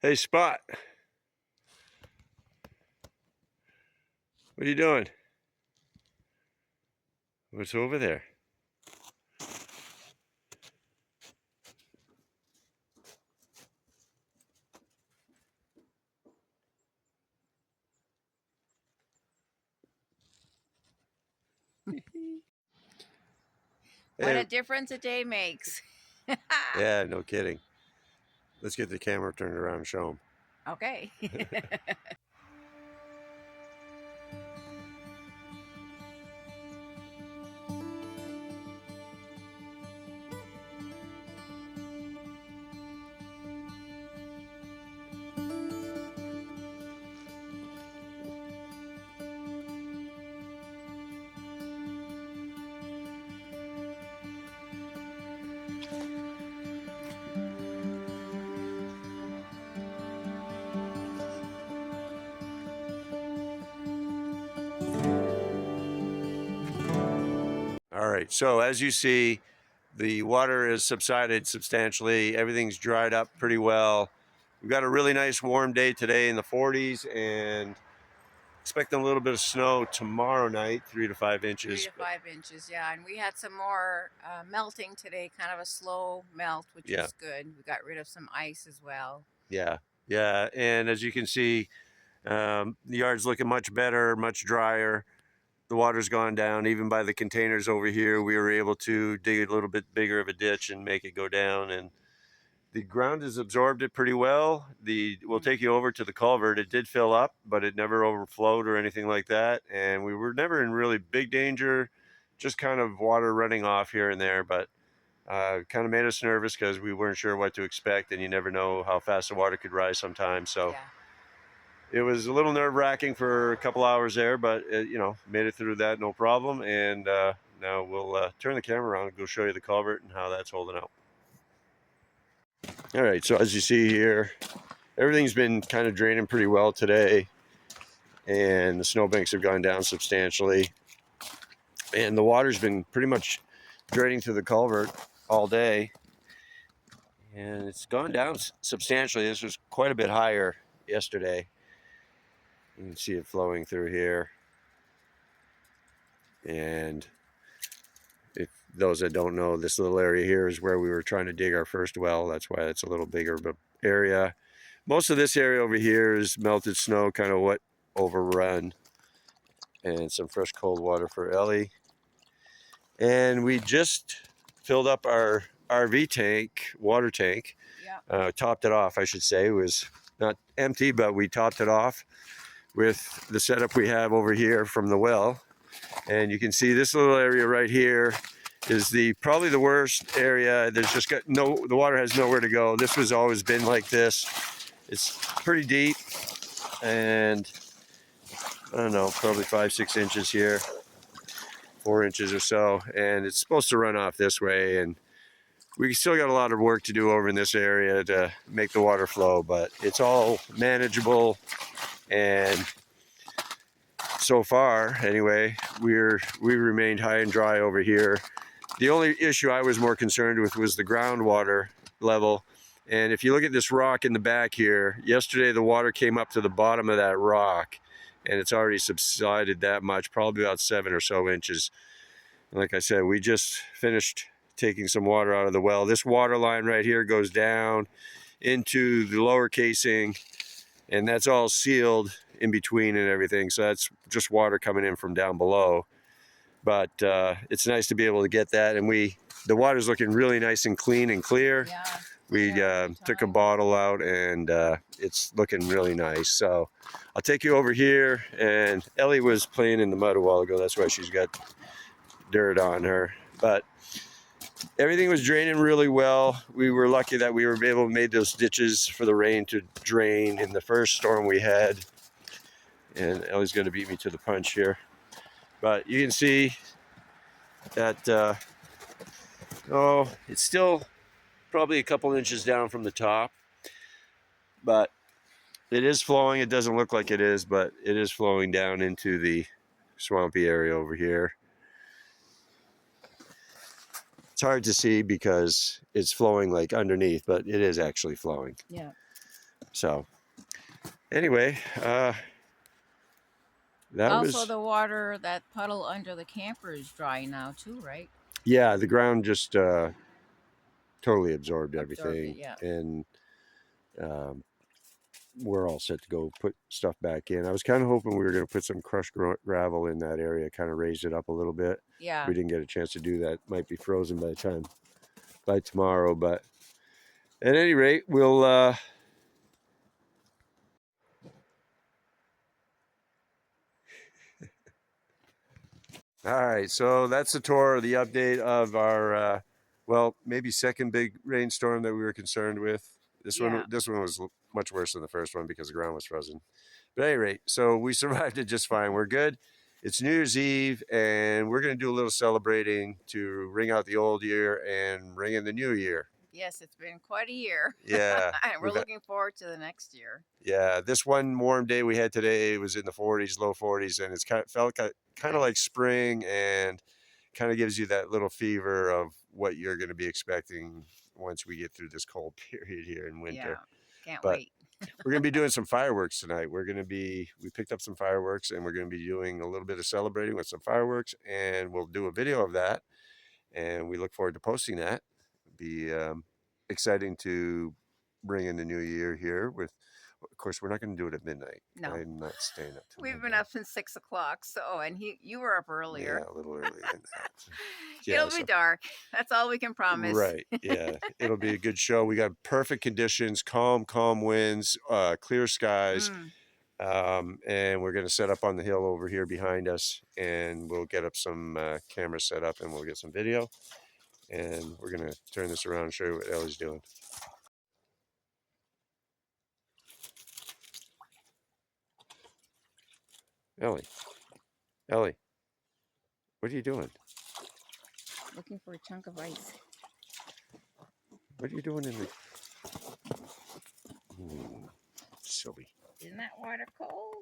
Hey, Spot. What are you doing? What's over there? What a difference a day makes. Yeah, no kidding. Let's get the camera turned around and show them. Okay. All right, so as you see, the water has subsided substantially. Everything's dried up pretty well. We've got a really nice warm day today in the 40s, and expecting a little bit of snow tomorrow night, 3 to 5 inches. 3 to 5 inches, yeah. And we had some more melting today, kind of a slow melt, which is good. We got rid of some ice as well. Yeah, yeah. And as you can see, the yard's looking much better, much drier. The water's gone down. Even by the containers over here, we were able to dig a little bit bigger of a ditch and make it go down. And the ground has absorbed it pretty well. We'll take you over to the culvert. It did fill up, but it never overflowed or anything like that. And we were never in really big danger, just kind of water running off here and there. But kind of made us nervous because we weren't sure what to expect, and you never know how fast the water could rise sometimes. So. Yeah. It was a little nerve-wracking for a couple hours there, but made it through that no problem. And now we'll turn the camera around and go show you the culvert and how that's holding out. All right, so as you see here, everything's been kind of draining pretty well today, and the snowbanks have gone down substantially, and the water's been pretty much draining through the culvert all day, and it's gone down substantially. This was quite a bit higher yesterday. You can see it flowing through here. And if those that don't know, this little area here is where we were trying to dig our first well. That's why it's a little bigger of an area. Most of this area over here is melted snow, kind of wet, overrun. And some fresh cold water for Ellie. And we just filled up our RV tank, water tank. Yeah. Topped it off, I should say. It was not empty, but we topped it off with the setup we have over here from the well. And you can see this little area right here is probably the worst area. There's just the water has nowhere to go. This has always been like this. It's pretty deep, and I don't know, probably 5-6 inches here, 4 inches or so, and it's supposed to run off this way. And we still got a lot of work to do over in this area to make the water flow, but it's all manageable. And so far, anyway, we remained high and dry over here. The only issue I was more concerned with was the groundwater level. And if you look at this rock in the back here, yesterday the water came up to the bottom of that rock, and it's already subsided that much, probably about 7 or so inches. And like I said, we just finished taking some water out of the well. This water line right here goes down into the lower casing, and that's all sealed in between and everything. So that's just water coming in from down below. But it's nice to be able to get that. And the water's looking really nice and clean and clear. Yeah. We took a bottle out, and it's looking really nice. So I'll take you over here. And Ellie was playing in the mud a while ago. That's why she's got dirt on her. But everything was draining really well. We were lucky that we were able to make those ditches for the rain to drain in the first storm we had. And Ellie's going to beat me to the punch here. But you can see that, it's still probably a couple inches down from the top. But it is flowing. It doesn't look like it is, but it is flowing down into the swampy area over here. It's hard to see because it's flowing like underneath, but it is actually flowing. Yeah. So anyway, that also was... the water, that puddle under the camper is dry now too, right? Yeah, the ground just totally absorbed everything. It, yeah. And we're all set to go put stuff back in. I was kind of hoping we were going to put some crushed gravel in that area, kind of raise it up a little bit. Yeah. We didn't get a chance to do that. Might be frozen by tomorrow, but at any rate, we'll all right, so that's the tour, the update of our well, maybe second big rainstorm that we were concerned with. This one was much worse than the first one because the ground was frozen. But at any rate, so we survived it just fine. We're good. It's New Year's Eve, and we're going to do a little celebrating to ring out the old year and ring in the new year. Yes, it's been quite a year. Yeah. And we're looking forward to the next year. Yeah, this one warm day we had today was in the 40s, low 40s, and it's felt kind of like spring, and kind of gives you that little fever of what you're going to be expecting once we get through this cold period here in winter. Yeah, can't wait. We're going to be doing some fireworks tonight. We picked up some fireworks, and we're going to be doing a little bit of celebrating with some fireworks, and we'll do a video of that, and we look forward to posting that. It'll be exciting to bring in the new year here with... Of course, we're not going to do it at midnight. No. I'm not staying up till We've midnight. been up since 6 o'clock, and you were up earlier. Yeah, a little earlier than that. Yeah, It'll be dark. That's all we can promise. Right, yeah. It'll be a good show. We got perfect conditions, calm winds, clear skies. And we're going to set up on the hill over here behind us, and we'll get up some cameras set up, and we'll get some video. And we're going to turn this around and show you what Ellie's doing. Ellie, what are you doing? Looking for a chunk of ice. What are you doing in the... silly. Isn't that water cold?